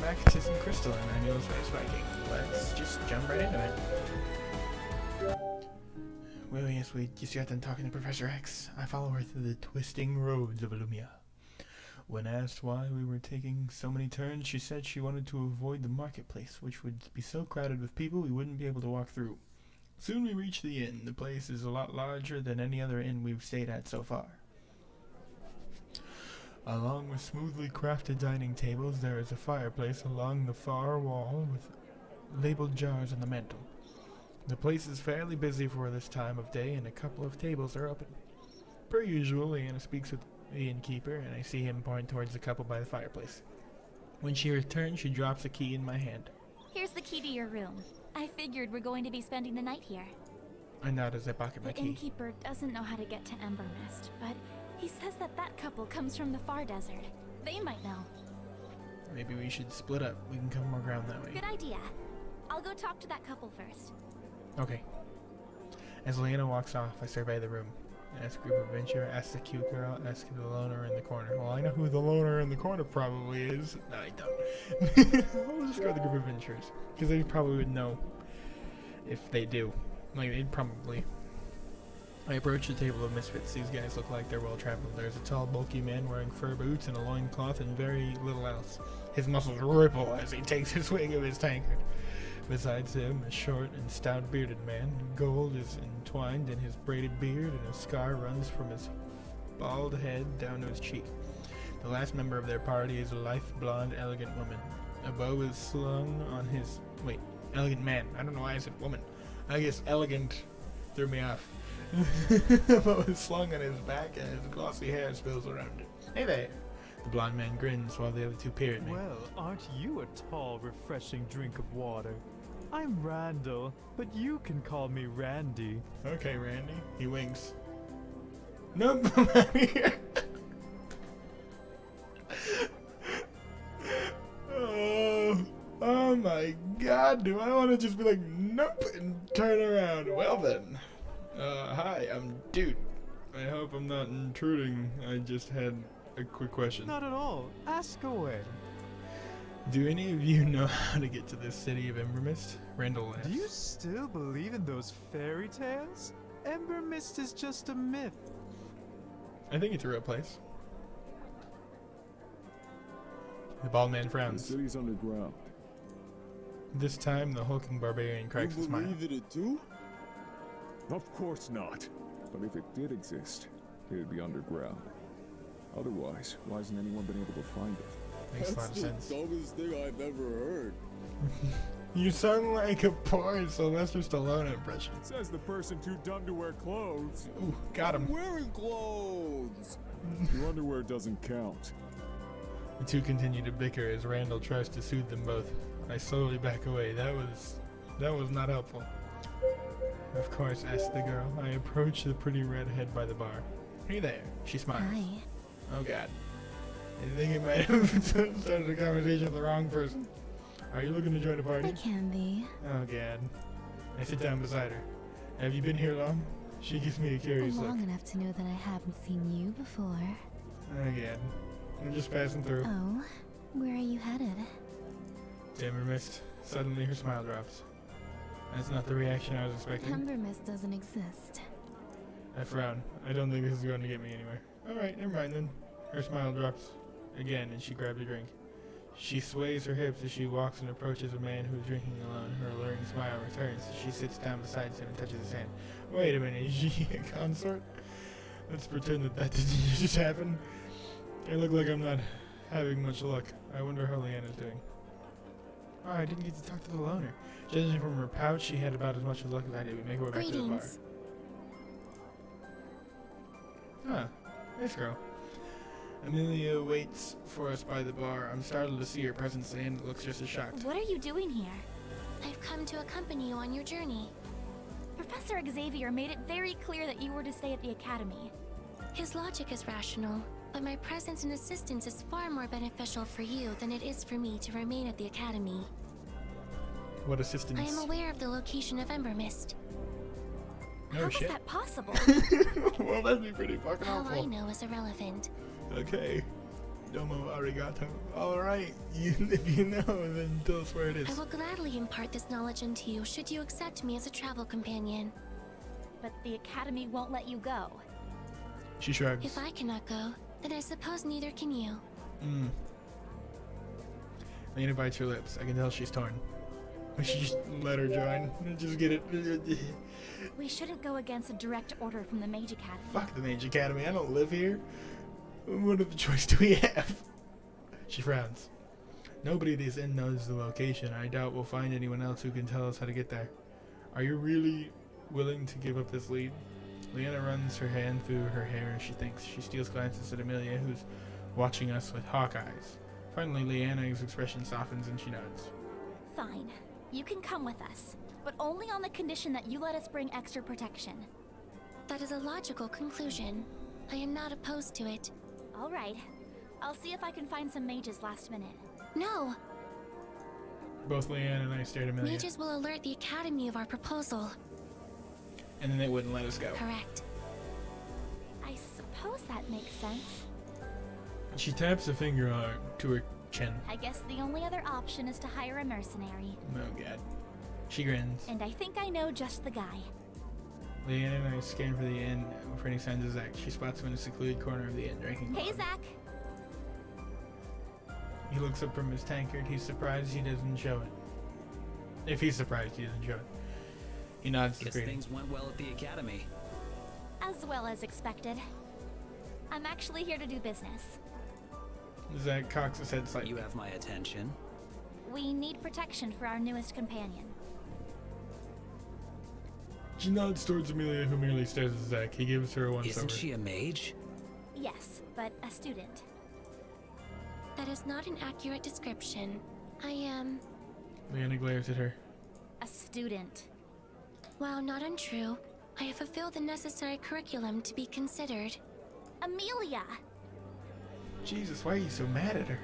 back to some Crystalline. I know it's very spiking. Let's just jump right into it. Well, yes, we just got done talking to Professor X. I follow her through the twisting roads of Illumia. When asked why we were taking so many turns, she said she wanted to avoid the marketplace, which would be so crowded with people we wouldn't be able to walk through. Soon we reached the inn. The place is a lot larger than any other inn we've stayed at so far. Along with smoothly crafted dining tables, there is a fireplace along the far wall with labeled jars on the mantel. The place is fairly busy for this time of day, and a couple of tables are open. Per usual, Leanna speaks with the innkeeper, and I see him point towards the couple by the fireplace. When she returns, she drops a key in my hand. Here's the key to your room. I figured we're going to be spending the night here. I nod as I pocket my The key. innkeeper doesn't know how to get to Ember Mist, but he says that couple comes from the far desert. They might know. Maybe we should split up. We can cover more ground that way. Good idea. I'll go talk to that couple first. Okay. As Leanna walks off, I survey the room. Ask group of adventure, ask the cute girl, ask the loner in the corner. Well, I know who the loner in the corner probably is. No, I don't. I'll just go with the group of adventurers, because they probably would know if they do. Like, they'd probably. I approach the table of misfits. These guys look like they're well traveled. There's a tall, bulky man wearing fur boots and a loincloth and very little else. His muscles ripple as he takes a swig of his tankard. Besides him, a short and stout bearded man. Gold is entwined in his braided beard, and a scar runs from his bald head down to his cheek. The last member of their party is a lithe, blonde, elegant woman. A bow is slung on his... Wait, elegant man. I don't know why I said woman. I guess elegant threw me off. A bow is slung on his back, and his glossy hair spills around it. Hey there. The blonde man grins while the other two peer at me. Well, aren't you a tall, refreshing drink of water? I'm Randall, but you can call me Randy. Okay, Randy. He winks. Nope, I'm out of here. Oh my god, do I want to just be like, nope, and turn around? Well then. Hi, I'm Dude. I hope I'm not intruding. I just had a quick question. Not at all. Ask away. Do any of you know how to get to this city of Ember Mist? Randall asks. Do you still believe in those fairy tales? Ember Mist is just a myth. I think it's a real place. The bald man The frowns. city's underground. This time, the hulking barbarian cracks a smile. You believe it too? Of course not. But if it did exist, it'd be underground. Otherwise, why hasn't anyone been able to find it? Makes a lot That's of the sense. dumbest thing I've ever heard. You sound like a poor Sylvester Stallone impression. Says the person too dumb to wear clothes. Ooh, got him. I'm wearing clothes. Your underwear doesn't count. The two continue to bicker as Randall tries to soothe them both. I slowly back away. That was not helpful. Of course, asked the girl. I approach the pretty redhead by the bar. Hey there. She smiles. Hi. Oh god. I think it might have started a conversation with the wrong person. Are you looking to join a party? I can be. Oh god. I sit down beside her. Have you been here long? She gives me a curious look. Long enough to know that I haven't seen you before. Again. I'm just passing through. Oh, where are you headed? Ember Mist. Suddenly her smile drops. That's not the reaction I was expecting. Ember Mist doesn't exist. I frown. I don't think this is going to get me anywhere. Alright, never mind then. Her smile drops again and she grabs a drink. She sways her hips as she walks and approaches a man who is drinking alone. Her alluring smile returns as she sits down beside him and touches his hand. Wait a minute, is she a consort? Let's pretend that didn't just happen. I look like I'm not having much luck. I wonder how Leanna's doing. Oh, I didn't get to talk to the loner. Judging from her pouch, she had about as much luck as I did. We make our way back to the bar. Greetings. Huh, nice girl. Amelia waits for us by the bar. I'm startled to see her presence and looks just as shocked. What are you doing here? I've come to accompany you on your journey. Professor Xavier made it very clear that you were to stay at the academy. His logic is rational, but my presence and assistance is far more beneficial for you than it is for me to remain at the academy. What assistance? I am aware of the location of Ember Mist. No How shit. is that possible? Well, that'd be pretty fucking How I helpful. know is irrelevant. Okay. Domo arigato. Alright, if you know, then tell us where it is. I will gladly impart this knowledge into you should you accept me as a travel companion. But the Academy won't let you go. She shrugs. If I cannot go, then I suppose neither can you. Lena bites her lips. I can tell she's torn. We should just let her join. Just get it. We shouldn't go against a direct order from the Mage Academy. Fuck the Mage Academy. I don't live here. What other choice do we have? She frowns. Nobody at this inn knows the location. I doubt we'll find anyone else who can tell us how to get there. Are you really willing to give up this lead? Leanna runs her hand through her hair as she thinks. She steals glances at Amelia, who's watching us with hawk eyes. Finally, Leanna's expression softens and she nods. Fine. You can come with us, but only on the condition that you let us bring extra protection. That is a logical conclusion. I am not opposed to it. All right. I'll see if I can find some mages last minute. No! Both Leanna and I stared at Amelia. Mages will alert the Academy of our proposal. And then they wouldn't let us go. Correct. I suppose that makes sense. She taps a finger to her chin. I guess the only other option is to hire a mercenary. Oh god. She grins. And I think I know just the guy. Leanna and I scan for the inn for any signs of Zach. She spots him in a secluded corner of the inn drinking. Hey, water. Zach. He looks up from his tankard. He's surprised he doesn't show it. If he's surprised, he doesn't show it. He nods to Guess greeting. things went well at the academy. As well as expected. I'm actually here to do business. Zach cocks his head slightly. You have my attention. We need protection for our newest companion. She nods towards Amelia, who merely stares at Zach. He gives her a once-over. Isn't she a mage? Yes, but a student. That is not an accurate description. I am... Leanna glares at her. A student. While not untrue, I have fulfilled the necessary curriculum to be considered. Amelia! Jesus, why are you so mad at her?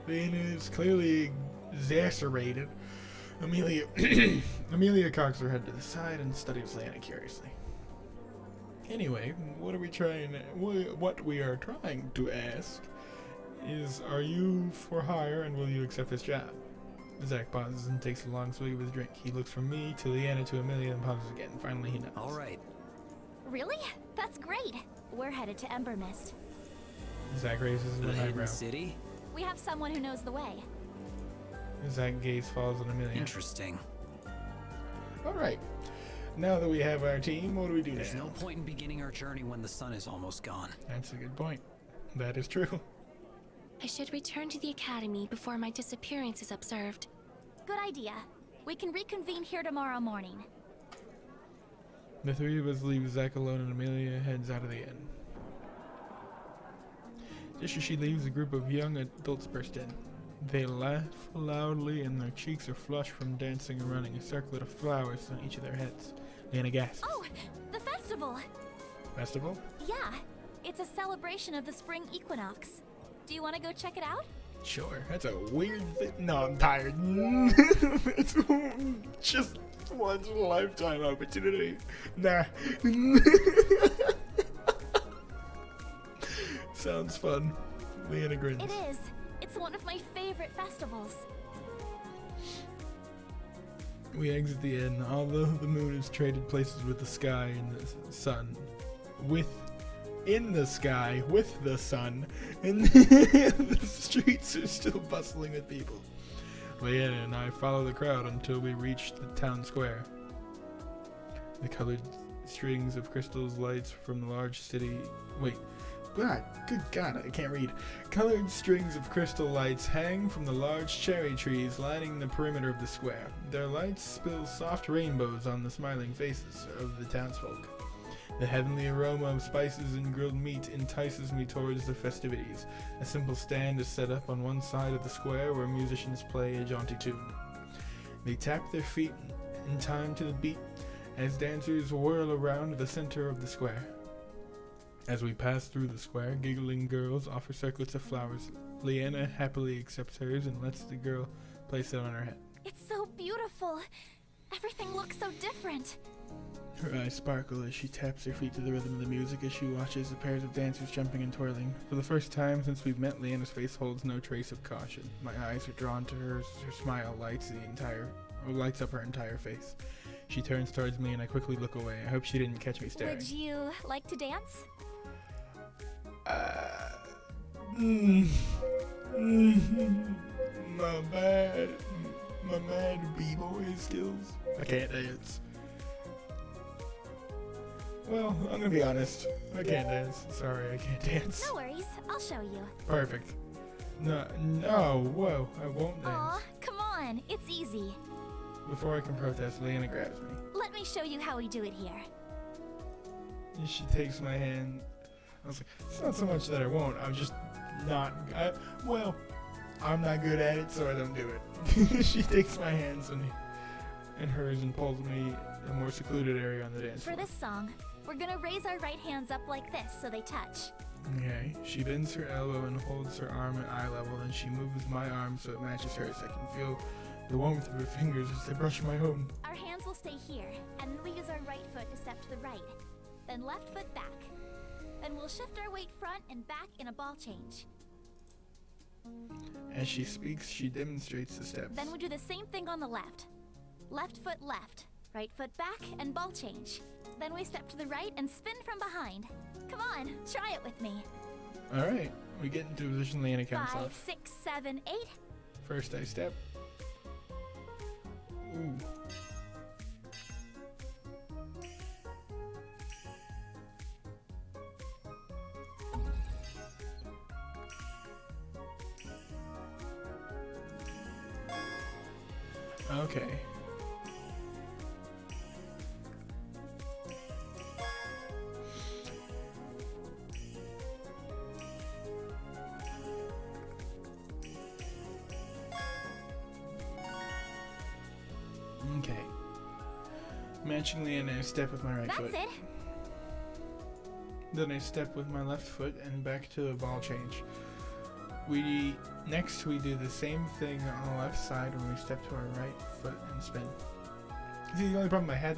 Leanna is clearly exacerbated. Amelia cocks her head to the side and studies Leanna curiously. Anyway, what we are trying to ask is, are you for hire and will you accept this job? Zach pauses and takes a long swig of his drink. He looks from me to Leanna to Amelia and pauses again. Finally, he nods. All right. Really? That's great. We're headed to Ember Mist. Zach raises The one eyebrow. hidden city? We have someone who knows the way. Zach's gaze falls on Amelia. Interesting. Alright. Now that we have our team, what do we do There's now? no point in beginning our journey when the sun is almost gone. That's a good point. That is true. I should return to the Academy before my disappearance is observed. Good idea. We can reconvene here tomorrow morning. The three of us leave Zach alone and Amelia heads out of the inn. Just as she leaves, a group of young adults burst in. They laugh loudly and their cheeks are flushed from dancing and running, a circlet of flowers on each of their heads. Leanna gasps. Oh, the festival! Festival? Yeah, it's a celebration of the spring equinox. Do you want to go check it out? Sure. That's a weird thing. No, I'm tired. It's just once in a lifetime opportunity. Nah. Sounds fun. Leanna grins. It is. It's one of my favorite festivals. We exit the inn, although the moon has traded places with the sky and the sun. In the sky, with the sun, and the streets are still bustling with people. Leanna and I follow the crowd until we reach the town square. The colored strings of crystals lights from the large city... Wait. God, good God, I can't read. Colored strings of crystal lights hang from the large cherry trees lining the perimeter of the square. Their lights spill soft rainbows on the smiling faces of the townsfolk. The heavenly aroma of spices and grilled meat entices me towards the festivities. A simple stand is set up on one side of the square where musicians play a jaunty tune. They tap their feet in time to the beat as dancers whirl around the center of the square. As we pass through the square, giggling girls offer circlets of flowers. Leanna happily accepts hers and lets the girl place it on her head. It's so beautiful. Everything looks so different. Her eyes sparkle as she taps her feet to the rhythm of the music as she watches the pairs of dancers jumping and twirling. For the first time since we've met, Leanna's face holds no trace of caution. My eyes are drawn to hers. Her smile lights up her entire face. She turns towards me and I quickly look away. I hope she didn't catch me staring. Would you like to dance? My mad b-boy skills. I can't dance. Well, I'm gonna be honest. I can't dance. Sorry, I can't dance. No worries, I'll show you. Perfect. No, whoa, I won't dance. Aw, come on, it's easy. Before I can protest, Leanna grabs me. Let me show you how we do it here. And she takes my hand. I was like, it's not so much that I won't, I'm just not, I'm not good at it, so I don't do it. She takes my hands and hers and pulls me in a more secluded area on the dance For floor. this song, we're gonna raise our right hands up like this so they touch. Okay, she bends her elbow and holds her arm at eye level, then she moves my arm so it matches hers. I can feel the warmth of her fingers as they brush my own. Our hands will stay here, and we use our right foot to step to the right, then left foot back. Then we'll shift our weight front and back in a ball change. As she speaks, she demonstrates the steps. Then we do the same thing on the left. Left foot left, right foot back, and ball change. Then we step to the right and spin from behind. Come on, try it with me. Alright, we get into a position Leanna counts 5, off. 6, 7, 8. First I step. Ooh. Okay. Okay. Matching Leanna, I step with my right foot. That's it. Then I step with my left foot and back to the ball change. Next we do the same thing on the left side when we step to our right foot and spin. See, the only problem I had,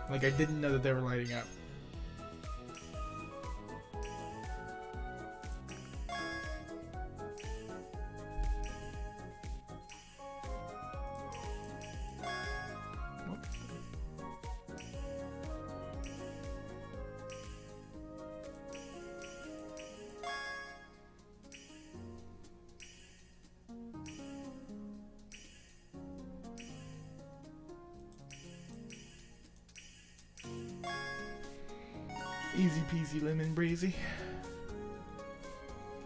like I didn't know that they were lighting up. Easy peasy lemon breezy.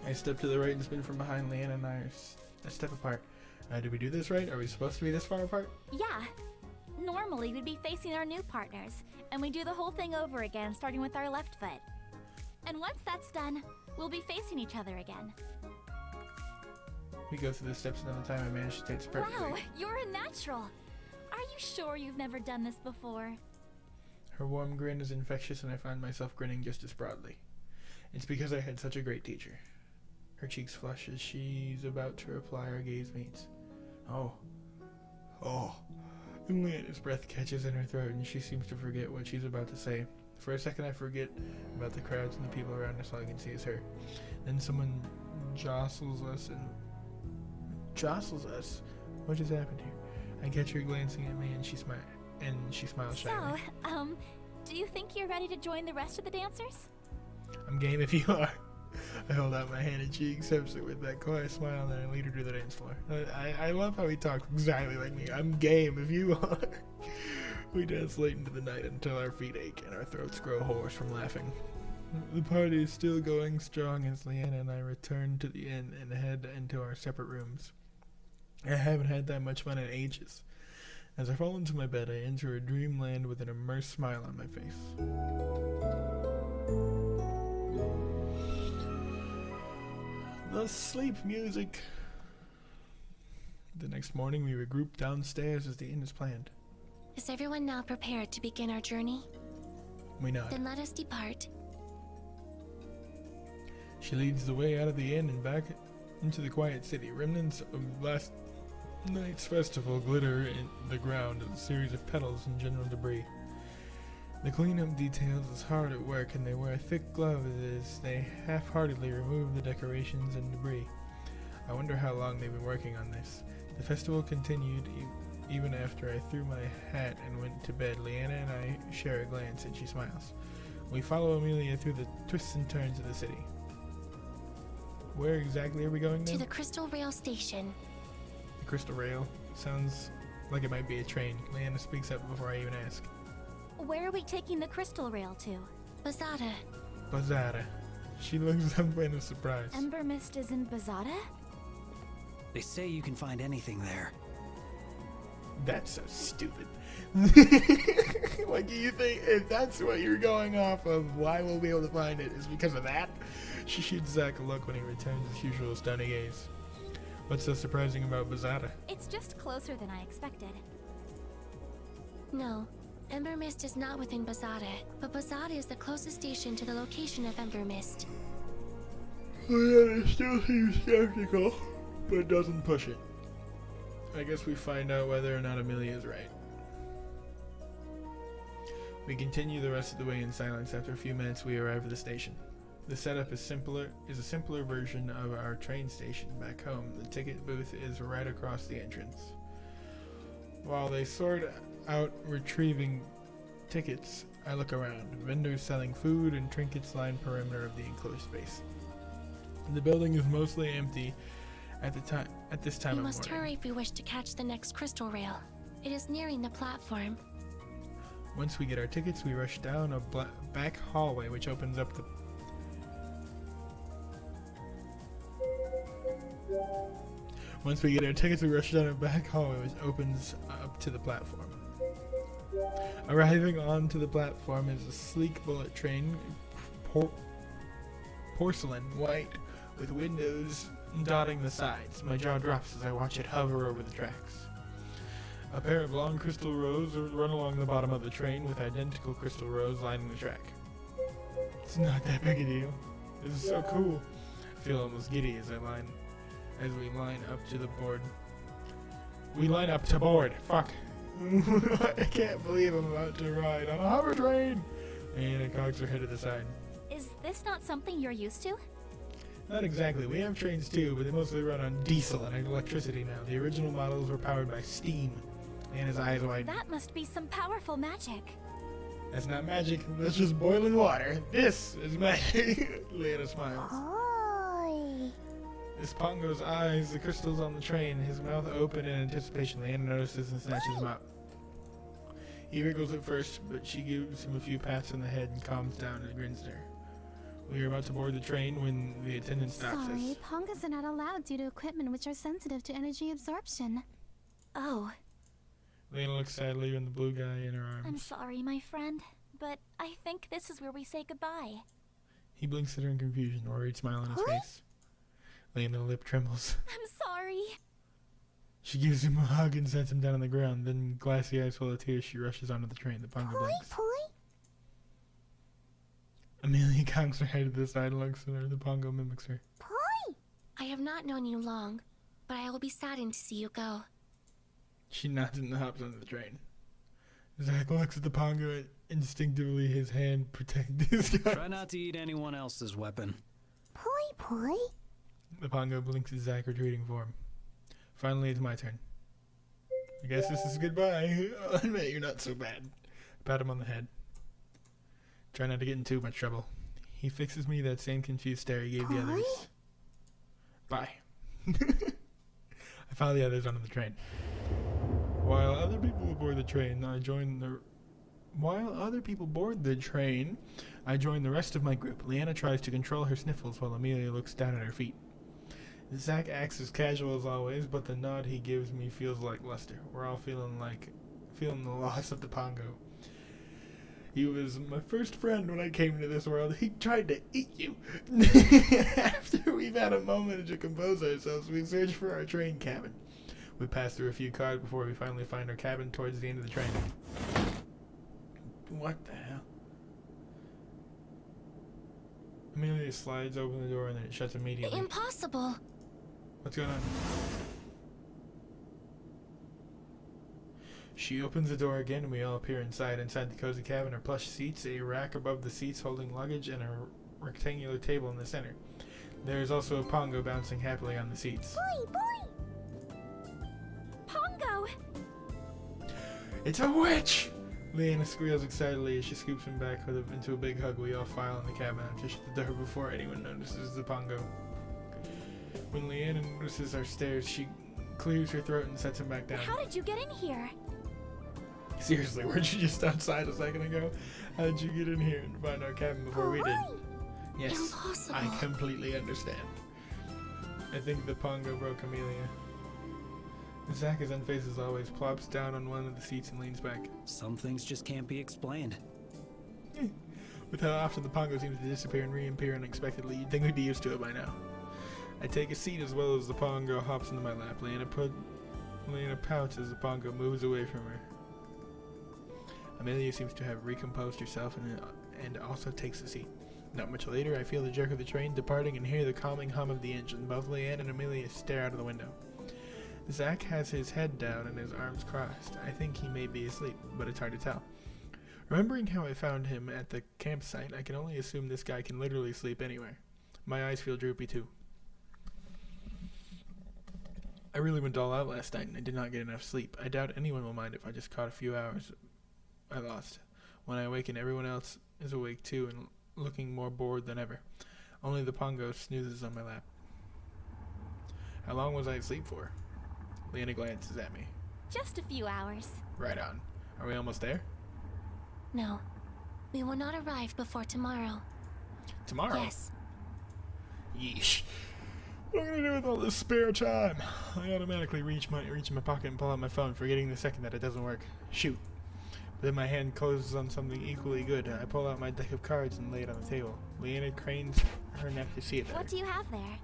I step to the right and spin from behind. Leanna and I are a step apart. Did we do this right? Are we supposed to be this far apart? Yeah. Normally we'd be facing our new partners, and we do the whole thing over again, starting with our left foot. And once that's done, we'll be facing each other again. We go through the steps another time. I managed to take this perfectly. Wow, you're a natural. Are you sure you've never done this before? Her warm grin is infectious and I find myself grinning just as broadly. It's because I had such a great teacher. Her cheeks flush as she's about to reply. Our gaze meets. Oh. And Leanna's breath catches in her throat and she seems to forget what she's about to say. For a second I forget about the crowds and the people around us. All I can see is her. Then someone jostles us. What just happened here? I catch her glancing at me and she smiles shyly. So, do you think you're ready to join the rest of the dancers? I'm game if you are. I hold out my hand and she accepts it with that quiet smile and then I lead her to the dance floor. I love how he talks exactly like me. I'm game if you are. We dance late into the night until our feet ache and our throats grow hoarse from laughing. The party is still going strong as Leanna and I return to the inn and head into our separate rooms. I haven't had that much fun in ages. As I fall into my bed, I enter a dreamland with an immersed smile on my face. The sleep music. The next morning, we regroup downstairs as the inn is planned. Is everyone now prepared to begin our journey? We nod. Then let us depart. She leads the way out of the inn and back into the quiet city. Remnants of last night's festival glitter in the ground as a series of petals and general debris. The cleanup details is hard at work, and they wear thick gloves as they half-heartedly remove the decorations and debris. I wonder how long they've been working on this. The festival continued even after I threw my hat and went to bed. Leanna and I share a glance, and she smiles. We follow Amelia through the twists and turns of the city. Where exactly are we going now? To the Crystal Rail Station. The Crystal Rail? Sounds like it might be a train. Leanna speaks up before I even ask. Where are we taking the crystal rail to? Bazada. Bazara. She looks up in a surprise. Ember Mist is in Bazada? They say you can find anything there. That's so stupid. What do you think? If that's what you're going off of, why we'll be able to find it is because of that? She shoots Zach a look when he returns his usual stony gaze. What's so surprising about Bazada? It's just closer than I expected. No, Ember Mist is not within Bazada, but Bazada is the closest station to the location of Ember Mist. Leanna still seems skeptical, but doesn't push it. I guess we find out whether or not Amelia is right. We continue the rest of the way in silence. After a few minutes, we arrive at the station. The setup is a simpler version of our train station back home. The ticket booth is right across the entrance. While they sort out retrieving tickets, I look around. Vendors selling food and trinkets line perimeter of the enclosed space. The building is mostly empty at this time We of must morning. hurry if we wish to catch the next crystal rail. It is nearing the platform. Once we get our tickets, we rush down a back hallway which opens up the Once we get our tickets, we rush down a back hallway which opens up to the platform. Arriving onto the platform is a sleek bullet train, porcelain white, with windows dotting the sides. My jaw drops as I watch it hover over the tracks. A pair of long crystal rows run along the bottom of the train with identical crystal rows lining the track. It's not that big a deal. This is so cool. I feel almost giddy as we line up to the board. We line up to board. Fuck. I can't believe I'm about to ride on a hover train. And it cocks her head to the side. Is this not something you're used to? Not exactly. We have trains too, but they mostly run on diesel and electricity now. The original models were powered by steam. And his eyes widen. That must be some powerful magic. That's not magic. That's just boiling water. This is magic. Leanna smiles. This Pongo's eyes the crystals on the train, his mouth open in anticipation. Leanna notices and snatches him up. He wriggles at first, but she gives him a few pats on the head and calms down and grins at her. We are about to board the train when the attendant stops Sorry, us. Pongas are not allowed due to equipment which are sensitive to energy absorption. Oh, Leanna looks sad, leaving the blue guy in her arms. I'm sorry, my friend, but I think this is where we say goodbye. He blinks at her in confusion, a worried smile on his face. Leanna's lip trembles. I'm sorry. She gives him a hug and sets him down on the ground. Then, glassy eyes full of tears, she rushes onto the train. The Pongo blinks. Amelia conks her head to the side and looks at her. The Pongo mimics her. I have not known you long, but I will be saddened to see you go. She nods and hops onto the train. Zach looks at the Pongo and instinctively his hand protects his gun. Try not to eat anyone else's weapon. The Pongo blinks at Zach, retreating for him. Finally, it's my turn. I guess this is goodbye. I'll admit you're not so bad. Pat him on the head. Try not to get in too much trouble. He fixes me that same confused stare he gave the others. Bye. I follow the others onto the train. While other people board the train, I join the rest of my group. Leanna tries to control her sniffles while Amelia looks down at her feet. Zach acts as casual as always, but the nod he gives me feels like luster. We're all feeling the loss of the Pongo. He was my first friend when I came into this world. He tried to eat you. After we've had a moment to compose ourselves, we search for our train cabin. We pass through a few cars before we finally find our cabin towards the end of the train. What the hell? Amelia slides open the door and then it shuts immediately. Impossible! What's going on? She opens the door again and we all appear inside. Inside the cozy cabin are plush seats, a rack above the seats holding luggage, and a rectangular table in the center. There is also a pongo bouncing happily on the seats. Boy! Pongo! It's a witch! Leanna squeals excitedly as she scoops him back into a big hug. We all file in the cabin and shut the door before anyone notices the pongo. When Leanna notices our stares, she clears her throat and sets him back down. How did you get in here? Seriously, weren't you just outside a second ago? How did you get in here and find our cabin before we did? Yes, Impossible. I completely understand. I think the pongo broke Amelia. Zach, as unfazed as always, plops down on one of the seats and leans back. Some things just can't be explained. With how often the pongo seems to disappear and reappear unexpectedly, you'd think we'd be used to it by now. I take a seat as well as the pongo hops into my lap. Leanna pouts as the pongo moves away from her. Amelia seems to have recomposed herself and also takes the seat. Not much later, I feel the jerk of the train departing and hear the calming hum of the engine. Both Leanne and Amelia stare out of the window. Zach has his head down and his arms crossed. I think he may be asleep, but it's hard to tell. Remembering how I found him at the campsite, I can only assume this guy can literally sleep anywhere. My eyes feel droopy too. I really went all out last night and I did not get enough sleep. I doubt anyone will mind if I just caught a few hours I lost. When I awaken, everyone else is awake too and looking more bored than ever. Only the pongo snoozes on my lap. How long was I asleep for? Leanna glances at me. Just a few hours. Right on. Are we almost there? No. We will not arrive before tomorrow. Tomorrow? Yes. Yeesh. What am I gonna do with all this spare time? I automatically reach in my pocket and pull out my phone, forgetting the second that it doesn't work. Shoot. But then my hand closes on something equally good. I pull out my deck of cards and lay it on the table. Leanna cranes her neck to see it better. What do you have there?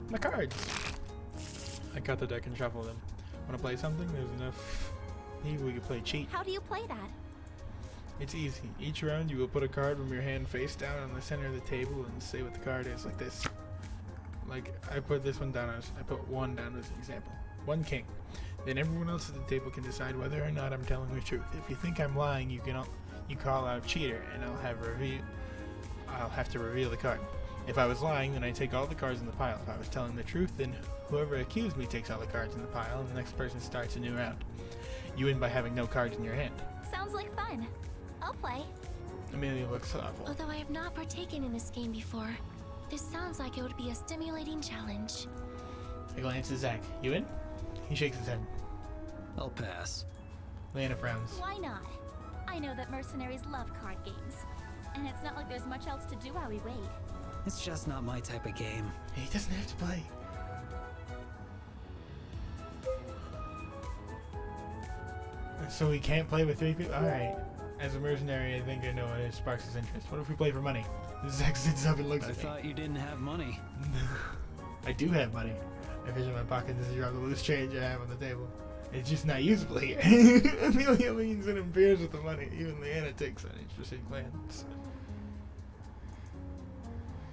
My cards! I cut the deck and shuffle them. Wanna play something? There's enough. Maybe we could play cheat. How do you play that? It's easy. Each round you will put a card from your hand face down on the center of the table and say what the card is, like this. Like, I put this one down I put one down as an example. One king. Then everyone else at the table can decide whether or not I'm telling the truth. If you think I'm lying, you call out cheater, and I'll have to reveal the card. If I was lying, then I take all the cards in the pile. If I was telling the truth, then whoever accused me takes all the cards in the pile, and the next person starts a new round. You win by having no cards in your hand. Sounds like fun. I'll play. Amelia looks thoughtful. Although I have not partaken in this game before, this sounds like it would be a stimulating challenge. I glance at Zach. You in? He shakes his head. I'll pass. Leanna frowns. Why not? I know that mercenaries love card games. And it's not like there's much else to do while we wait. It's just not my type of game. He doesn't have to play. So he can't play with 3 people? Alright. As a mercenary, I think I know what sparks his interest. What if we play for money? Zach sits up and looks I at me. thought you didn't have money. I do have money. I fish in my pocket to drop the loose change I have on the table. It's just not usable here. Amelia leans in and peers at the money. Even Leanna takes an interested glance.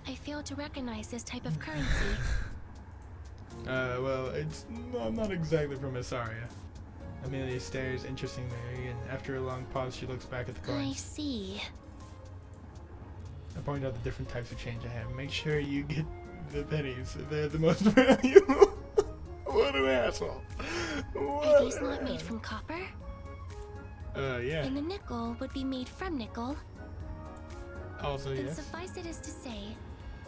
I fail to recognize this type of currency. Well, I'm not exactly from Assaria. Amelia stares interestingly, and after a long pause, she looks back at the I coins. see. I point out the different types of change I have. Make sure you get the pennies. They're the most valuable. What an asshole. Are these not made from copper? Yeah. And the nickel would be made from nickel. Also, Then yes. suffice it as to say,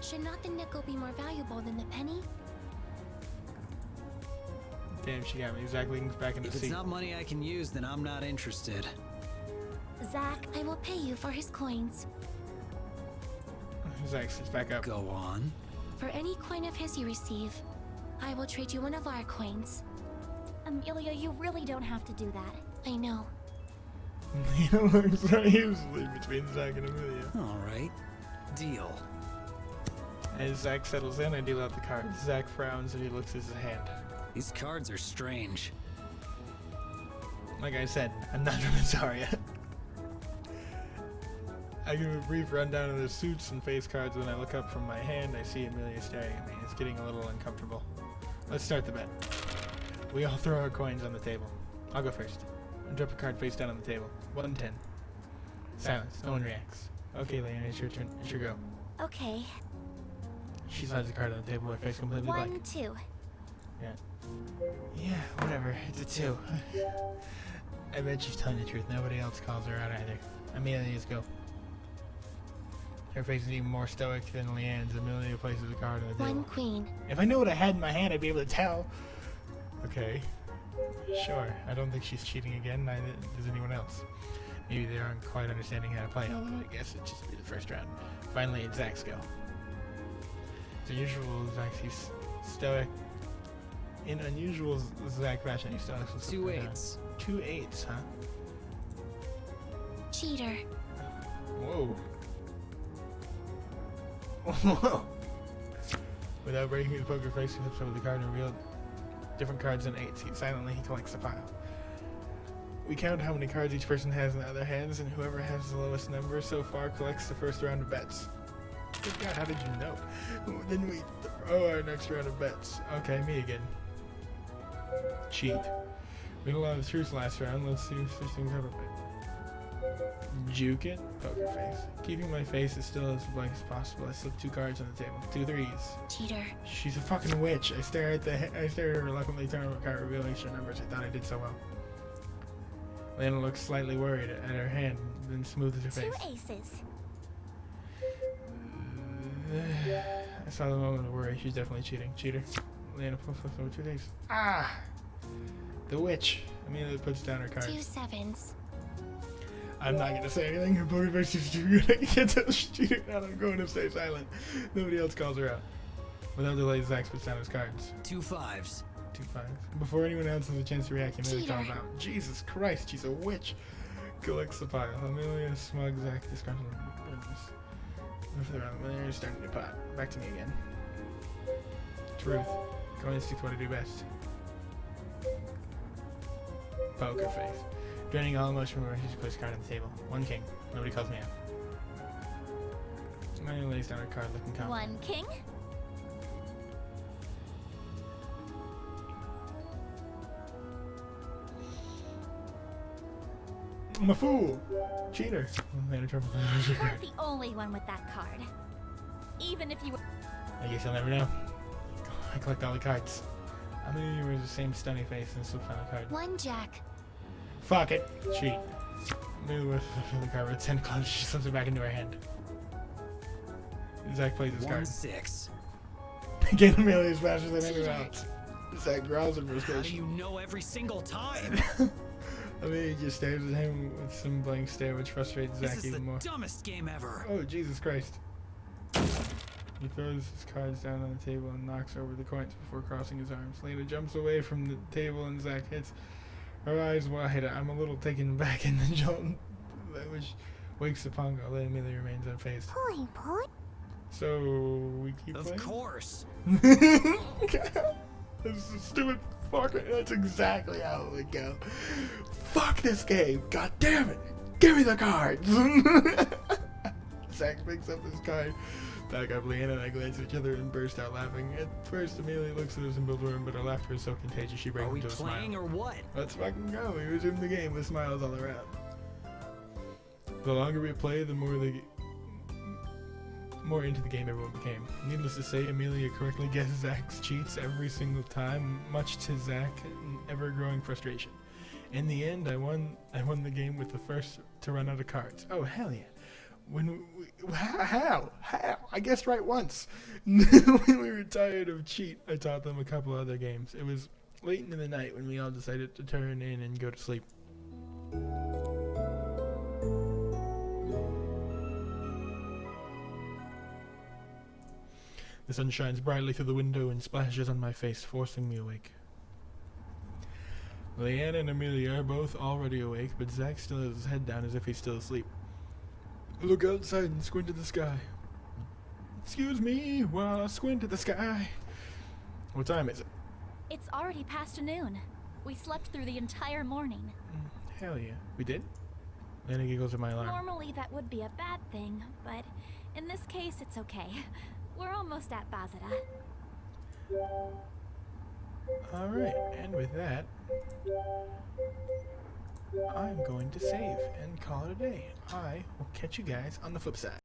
should not the nickel be more valuable than the penny? Damn, she got me. Zach leans back in the If it's seat. not money I can use, then I'm not interested. Zach, I will pay you for his coins. Zach sits back up. Go on. For any coin of his you receive, I will trade you one of our coins. Amelia, you really don't have to do that. I know. Leanna looks uneasily between Zach and Amelia. All right. Deal. As Zach settles in, I deal out the cards. Zach frowns and he looks at his hand. These cards are strange. Like I said, I'm not from Assaria. I give a brief rundown of the suits and face cards. When I look up from my hand, I see Amelia staring at me. It's getting a little uncomfortable. Let's start the bet. We all throw our coins on the table. I'll go first. and drop a card face down on the table. 110. Silence. No one reacts. Okay, Leanna, it's your turn. It's your go. Okay. She slides the card on the table, her face completely blank. 1, 2. Yeah, whatever. It's a 2. I bet she's telling the truth. Nobody else calls her out either. Amelia's go. Her face is even more stoic than Leanne's. Amelia places a card on the table. 1 queen. If I knew what I had in my hand, I'd be able to tell. Okay. Sure. I don't think she's cheating again. Neither does anyone else. Maybe they aren't quite understanding how to play, although I guess it'd just be the first round. Finally, it's Zach's go. As usual, Zach, he's stoic. In unusual Zach fashion, he's stoic. 2 8s. 2 8s, huh? Cheater. Whoa. Whoa. Without breaking his poker face, he flips over the card and revealed different cards in 8s. Silently, he collects the pile. We count how many cards each person has in their hands, and whoever has the lowest number so far collects the first round of bets. Good God, how did you know? Then we throw our next round of bets. Okay, me again. Cheat. We had a lot of truth last round. Let's see if this thing's up a bit. Juke it. Poker face. Keeping my face as still as blank as possible, I slip 2 cards on the table. 2 3s. Cheater. She's a fucking witch. I stare at her reluctantly, turn over a card, revealing extra numbers. I thought I did so well. Lana looks slightly worried at her hand, then smoothes her 2 face. aces. I saw the moment of worry. She's definitely cheating. Cheater. Lana flips over 2 days. Ah! The witch. Amelia puts down her cards. 2 7s. I'm not gonna say anything. Her poker face is too good. I can't tell she's cheating. I'm going to stay silent. Nobody else calls her out. Without delay, Zach puts down his cards. 2 5s. 2 5s. Before anyone else has a chance to react, Amelia Cheater. calls out. Jesus Christ, she's a witch. Collects the pile. Amelia, smug, Zach, disgruntled. For the round, Amelia starting a new pot. Back to me again. Truth. Going to stick to what I do best. Poker face. Draining all emotion from her, she puts a card on the table. 1 king. Nobody calls me out. Amelia lays down her card looking calm. 1 king. I'm a fool! Cheater! Later trouble. You weren't the only one with that card. Even if you were. I guess you'll never know. I collect all the cards. Amelia wears the same stunning face and slips on a card. 1 jack. Fuck it. Cheat. Amelia wears the card with 10 clubs. She slips it back into her hand. Zach plays his 1 card. 6. Again, Amelia is faster than anyone else. Zach growls in How do frustration. you know every single time? Amelia just stares at him with some blank stare, which frustrates This Zach is even the more. dumbest game ever. Oh, Jesus Christ. He throws his cards down on the table and knocks over the coins before crossing his arms. Lena jumps away from the table and Zach hits her eyes wide. I'm a little taken back in the jolt, which wakes the Pongo. Amelia remains unfazed. Point. So, we keep Of playing? course. This is a stupid fucking. That's exactly how it would go. Fuck this game. God damn it. Give me the cards. Zach picks up his card. Back up, Leanna and I glance at each other and burst out laughing. At first, Amelia looks at us in bewilderment, but her laughter is so contagious she breaks Are we into a smile. playing or what? Let's fucking go. We resume the game with smiles all around. The longer we play, the more into the game everyone became. Needless to say, Amelia correctly guessed Zach's cheats every single time, much to Zach's ever-growing frustration. In the end, I won the game with the first to run out of cards. Oh, hell yeah. How? I guessed right once. When we were tired of cheat, I taught them a couple other games. It was late into the night when we all decided to turn in and go to sleep. The sun shines brightly through the window and splashes on my face, forcing me awake. Leanna and Amelia are both already awake, but Zach still has his head down as if he's still asleep. I look outside and squint at the sky. Excuse me while I squint at the sky. What time is it? It's already past noon. We slept through the entire morning. Hell yeah. We did? Leanna giggles at my alarm. Normally that would be a bad thing, but in this case it's okay. We're almost at Bazada. Alright, and with that, I'm going to save and call it a day. I will catch you guys on the flip side.